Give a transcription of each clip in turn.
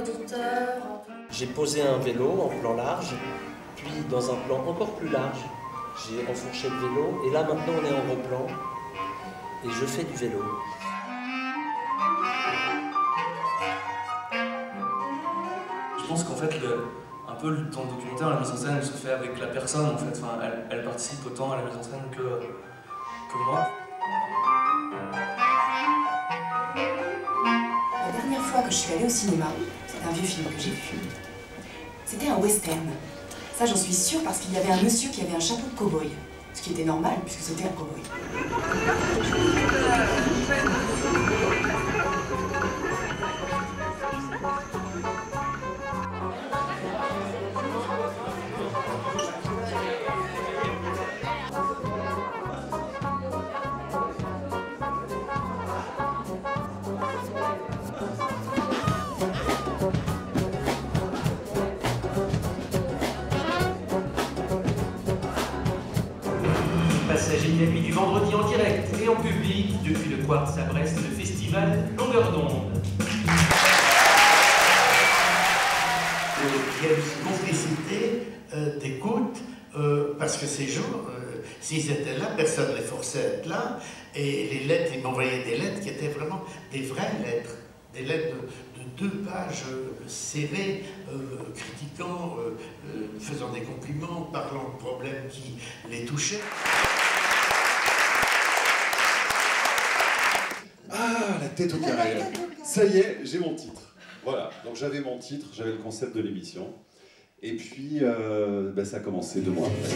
auditeur. J'ai posé un vélo en plan large, puis dans un plan encore plus large, j'ai enfourché le vélo, et là maintenant on est en replan, et je fais du vélo. Je pense qu'en fait, un peu dans le documentaire, la mise en scène elle se fait avec la personne en fait. Enfin, elle participe autant à la mise en scène que moi. La dernière fois que je suis allée au cinéma, c'est un vieux film que j'ai vu. C'était un western. Ça, j'en suis sûre parce qu'il y avait un monsieur qui avait un chapeau de cow-boy. Ce qui était normal puisque c'était un cow-boy. Passagers de la nuit du vendredi en direct et en public depuis le Quartz à Brest, le festival Longueur d'onde. Il y a une complicité d'écoute parce que ces gens, s'ils étaient là, personne ne les forçait à être là. Et les lettres, ils m'envoyaient des lettres qui étaient vraiment des vraies lettres. Des lettres de 2 pages serrées, critiquant, faisant des compliments, parlant de problèmes qui les touchaient. Ah, la tête au carré. Ça y est, j'ai mon titre. Voilà, donc j'avais mon titre, j'avais le concept de l'émission. Et puis, ça a commencé 2 mois après.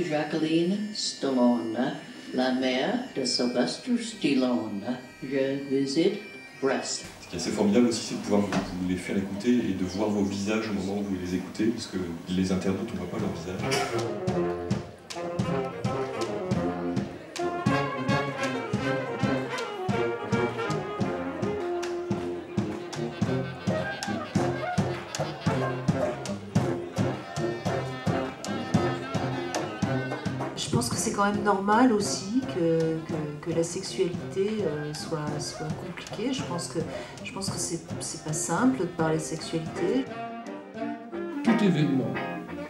Jacqueline Stallone, la mère de Sylvester Stallone. Je visite Brest. Ce qui est assez formidable aussi, c'est de pouvoir vous les faire écouter et de voir vos visages au moment où vous les écoutez, parce que les internautes, on ne voit pas leur visage. Je pense que c'est quand même normal aussi que la sexualité soit compliquée. Je pense que c'est pas simple de parler de sexualité. Tout événement,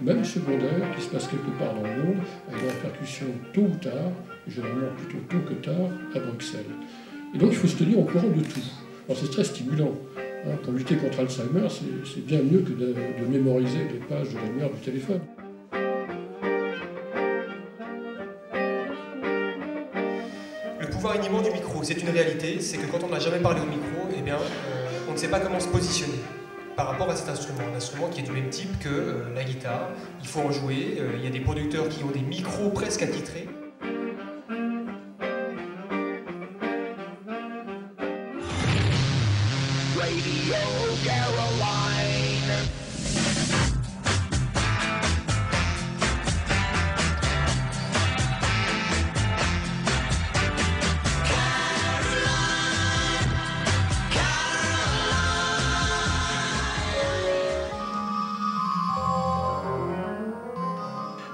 même secondaire, qui se passe quelque part dans le monde, a une répercussion tôt ou tard, généralement plutôt tôt que tard, à Bruxelles. Et donc il faut se tenir au courant de tout. Alors c'est très stimulant. Pour lutter contre Alzheimer, c'est bien mieux que de mémoriser les pages de l'annuaire du téléphone. Le pouvoir inhibant du micro, c'est une réalité, c'est que quand on n'a jamais parlé au micro, eh bien, on ne sait pas comment se positionner par rapport à cet instrument. Un instrument qui est du même type que la guitare. Il faut en jouer, il y a des producteurs qui ont des micros presque attitrés. Radio Caroline.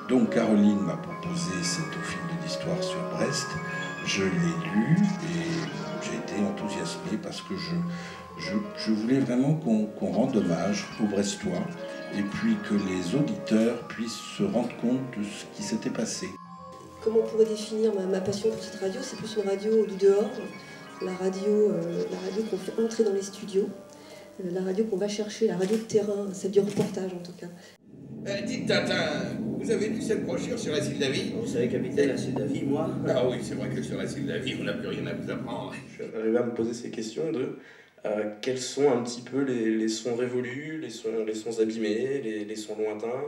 Donc Caroline m'a proposé cette film d'histoire sur Brest. Je l'ai lu et j'ai été enthousiasmé parce que je voulais vraiment qu'on rende hommage aux Brestois et puis que les auditeurs puissent se rendre compte de ce qui s'était passé. Comment on pourrait définir ma passion pour cette radio? C'est plus une radio du dehors, la radio qu'on fait entrer dans les studios, la radio qu'on va chercher, la radio de terrain, celle du reportage en tout cas. Dites Tintin, vous avez lu cette brochure sur Acide Davy? Vous savez, capitaine, Acide Davy, moi... Ah oui, c'est vrai que sur Acide Davy, on n'a plus rien à vous apprendre. Je suis arrivé à me poser ces questions de quels sont un petit peu les sons révolus, les sons abîmés, les sons lointains,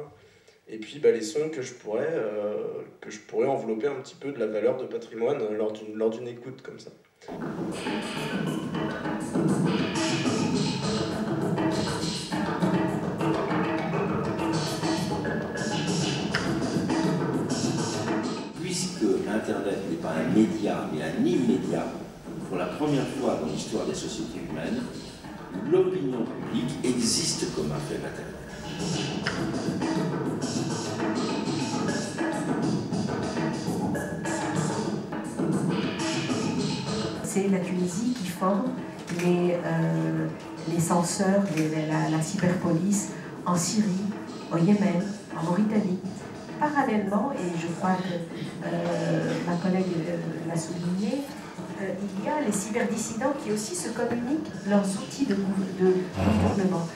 et puis les sons que je pourrais envelopper un petit peu de la valeur de patrimoine lors d'une écoute comme ça. Puisque Internet n'est pas un média, mais un immédiat, pour la première fois dans l'histoire des sociétés humaines, l'opinion publique existe comme un fait matériel. c'est la Tunisie qui forme les censeurs, la cyberpolice en Syrie, au Yémen, en Mauritanie. Parallèlement, et je crois que ma collègue l'a souligné, il y a les cyberdissidents qui aussi se communiquent leurs outils de gouvernement.